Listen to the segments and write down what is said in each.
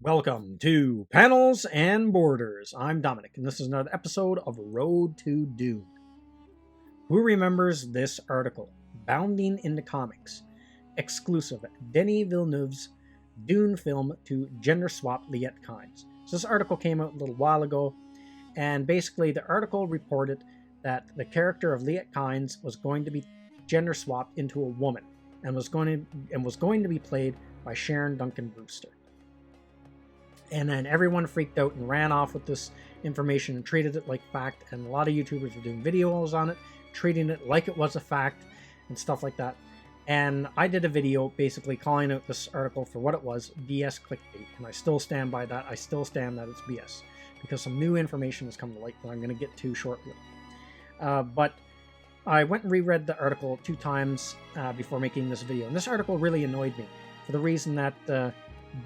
Welcome to Panels and Borders. I'm Dominic, and this is another episode of Road to Dune. Who remembers this article? Bounding into Comics. Exclusive Denis Villeneuve's Dune film to gender swap Liet Kynes. So this article came out a little while ago, and basically the article reported that the character of Liet Kynes was going to be gender swapped into a woman, and was going to be played by Sharon Duncan-Brewster. And then everyone freaked out and ran off with this information and treated it like fact. And a lot of YouTubers were doing videos on it, treating it like it was a fact and stuff like that. And I did a video basically calling out this article for what it was, BS clickbait. And I still stand by that. I still stand that it's BS because some new information has come to light that I'm going to get to shortly. But I went and reread the article 2 times before making this video. And this article really annoyed me for the reason that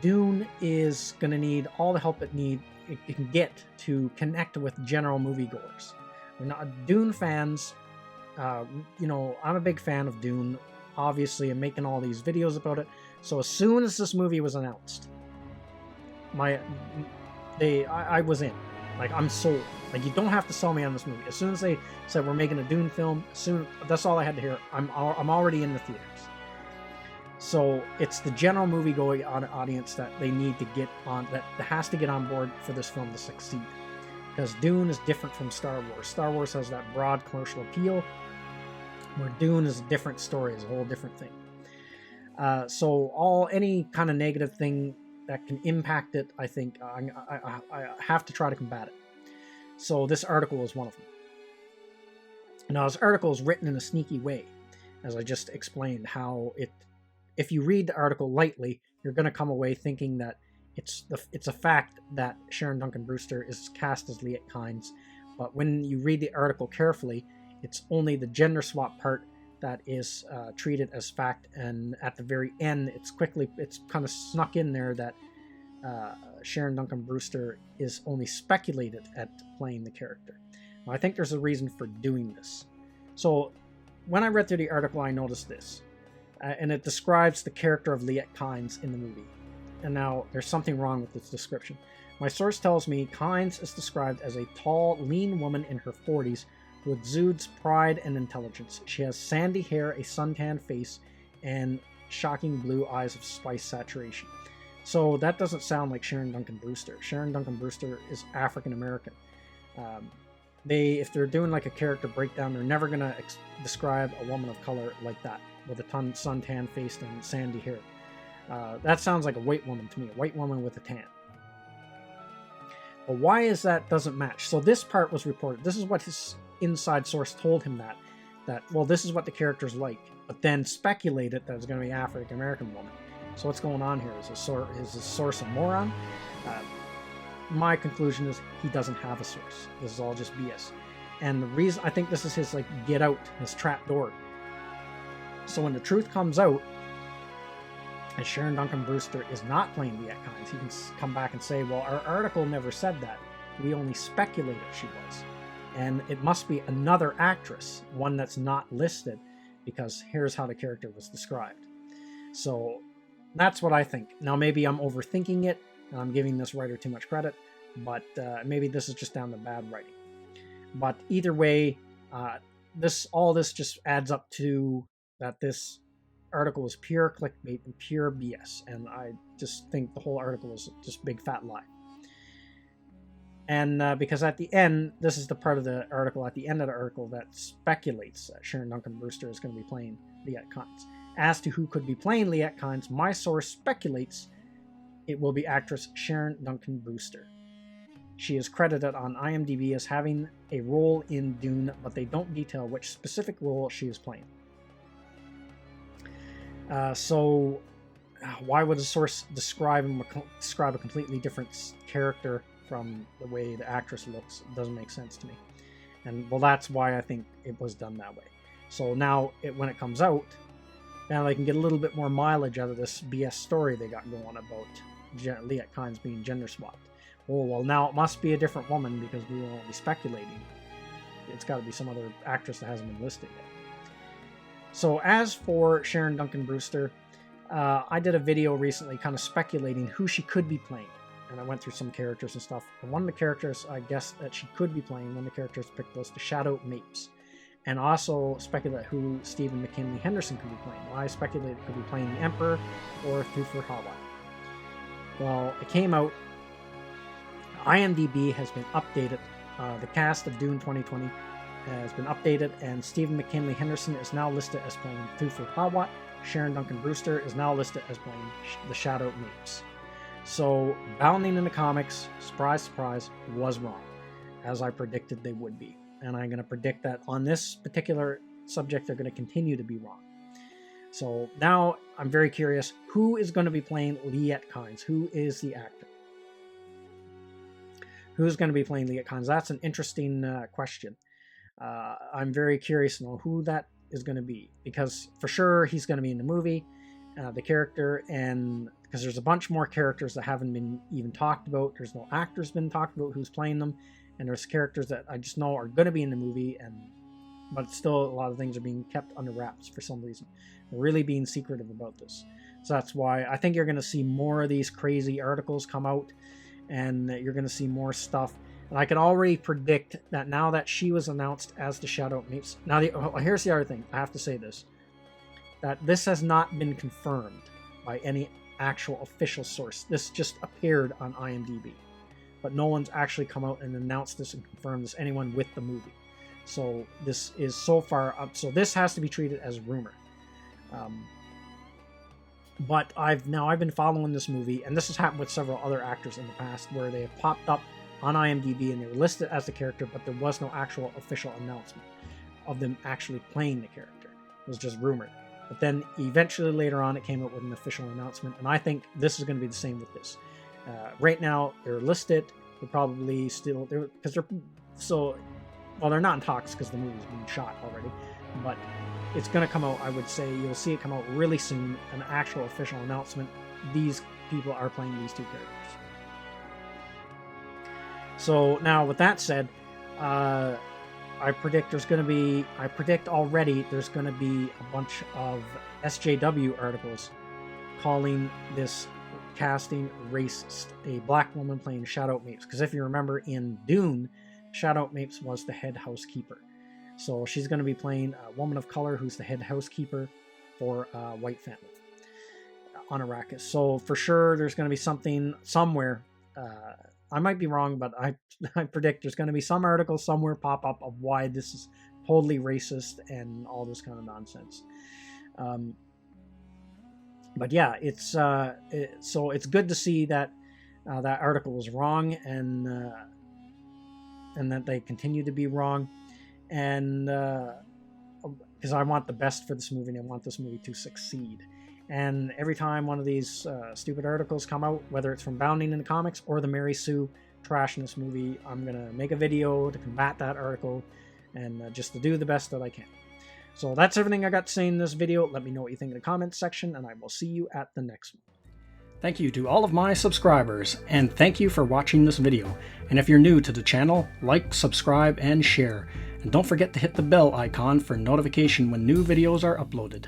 Dune is going to need all the help it can get to connect with general moviegoers. We're not Dune fans. I'm a big fan of Dune. Obviously, I'm making all these videos about it. So as soon as this movie was announced, I was in. Like, I'm sold. Like, you don't have to sell me on this movie. As soon as they said we're making a Dune film, that's all I had to hear. I'm already in the theaters. So it's the general movie-going audience that they need to get on, that has to get on board for this film to succeed. Because Dune is different from Star Wars. Star Wars has that broad commercial appeal, where Dune is a different story, is a whole different thing. So any kind of negative thing that can impact it, I think I have to try to combat it. So this article is one of them. Now, this article is written in a sneaky way, as I just explained, how if you read the article lightly, you're going to come away thinking that it's a fact that Sharon Duncan-Brewster is cast as Liet Kynes. But when you read the article carefully, it's only the gender swap part that is treated as fact. And at the very end, it's kind of snuck in there that Sharon Duncan-Brewster is only speculated at playing the character. Now, I think there's a reason for doing this. So when I read through the article, I noticed this. And it describes the character of Liet Kynes in the movie. And now, there's something wrong with this description. My source tells me Kynes is described as a tall, lean woman in her 40s who exudes pride and intelligence. She has sandy hair, a suntan face, and shocking blue eyes of spice saturation. So that doesn't sound like Sharon Duncan-Brewster. Sharon Duncan-Brewster is African American. If they're doing like a character breakdown, they're never going to describe a woman of color like that, with a suntan face and sandy hair. That sounds like a white woman to me, a white woman with a tan. But why is that doesn't match? So this part was reported. This is what his inside source told him that this is what the character's like, but then speculated that it's going to be African American woman. So what's going on here? Is the source a moron? My conclusion is he doesn't have a source. This is all just BS. And the reason I think this is his get out, his trap door. So when the truth comes out, and Sharon Duncan-Brewster is not playing Liet Kynes, he can come back and say, well, our article never said that. We only speculated she was. And it must be another actress, one that's not listed, because here's how the character was described. So that's what I think. Now, maybe I'm overthinking it, and I'm giving this writer too much credit, but maybe this is just down to bad writing. But either way, all this just adds up to that this article is pure clickbait and pure BS. And I just think the whole article is just a big fat lie. And because at the end, this is the part of the article, at the end of the article, that speculates that Sharon Duncan-Brewster is going to be playing Liet Kynes. As to who could be playing Liet Kynes, my source speculates it will be actress Sharon Duncan-Brewster. She is credited on IMDB as having a role in Dune, but they don't detail which specific role she is playing. So why would a source describe a completely different character from the way the actress looks? It doesn't make sense to me. And well, that's why I think it was done that way. So now when it comes out, now they can get a little bit more mileage out of this BS story they got going about Liet Kynes being gender swapped. Oh, well, now it must be a different woman because we won't be speculating. It's got to be some other actress that hasn't been listed yet. So as for Sharon Duncan-Brewster, I did a video recently kind of speculating who she could be playing. and I went through some characters and stuff. And one of the characters I guess that she could be playing, one of the characters picked was the Shadow Mapes. And also speculate who Stephen McKinley Henderson could be playing. Well, I speculated it could be playing the Emperor or Thufir Hawat. Well, it came out. IMDB has been updated. The cast of Dune 2020 has been updated, and Stephen McKinley Henderson is now listed as playing Thufir Hawat. Sharon Duncan-Brewster is now listed as playing the Shadow Mapes. So, Bounding in the comics, surprise, surprise, was wrong, as I predicted they would be. And I'm going to predict that on this particular subject, they're going to continue to be wrong. So now I'm very curious, who is going to be playing Liet Kynes? Who is the actor? Who's going to be playing Liet Kynes? That's an interesting question. I'm very curious to know who that is going to be, because for sure he's going to be in the movie, the character, and because there's a bunch more characters that haven't been even talked about. There's no actors been talked about who's playing them. And there's characters that I just know are going to be in the movie, but still a lot of things are being kept under wraps for some reason. They're really being secretive about this. So that's why I think you're going to see more of these crazy articles come out, and you're going to see more stuff. And I can already predict that now that she was announced as the Shadow Mapes. Now, here's the other thing. I have to say this. That this has not been confirmed by any actual official source. This just appeared on IMDB. But no one's actually come out and announced this and confirmed this, anyone with the movie. So this is so far up. So this has to be treated as rumor. But I've been following this movie, and this has happened with several other actors in the past, where they have popped up on IMDb and they were listed as the character, but there was no actual official announcement of them actually playing the character. It was just rumored. But then eventually later on it came out with an official announcement, and I think this is going to be the same with this. Right now they're listed. They're probably still there because they're so well. They're not in talks because the movie's been shot already, but it's going to come out. I would say you'll see it come out really soon. An actual official announcement. These people are playing these two characters. So now, with that said, I predict already there's going to be a bunch of SJW articles calling this casting racist, a black woman playing Shadow Mapes. Because if you remember in Dune, Shadow Mapes was the head housekeeper. So she's going to be playing a woman of color who's the head housekeeper for a white family on Arrakis. So for sure there's going to be something somewhere. I might be wrong, but I predict there's going to be some article somewhere pop up of why this is totally racist and all this kind of nonsense. But yeah, so it's good to see that that article was wrong, and that they continue to be wrong, and because I want the best for this movie, and I want this movie to succeed. And every time one of these stupid articles come out, whether it's from Bounding in the comics or the Mary Sue trash in this movie, I'm gonna make a video to combat that article, and just to do the best that I can. So that's everything I got to say in this video. Let me know what you think in the comments section, and I will see you at the next one. Thank you to all of my subscribers, and thank you for watching this video. And if you're new to the channel, like, subscribe, and share. And don't forget to hit the bell icon for notification when new videos are uploaded.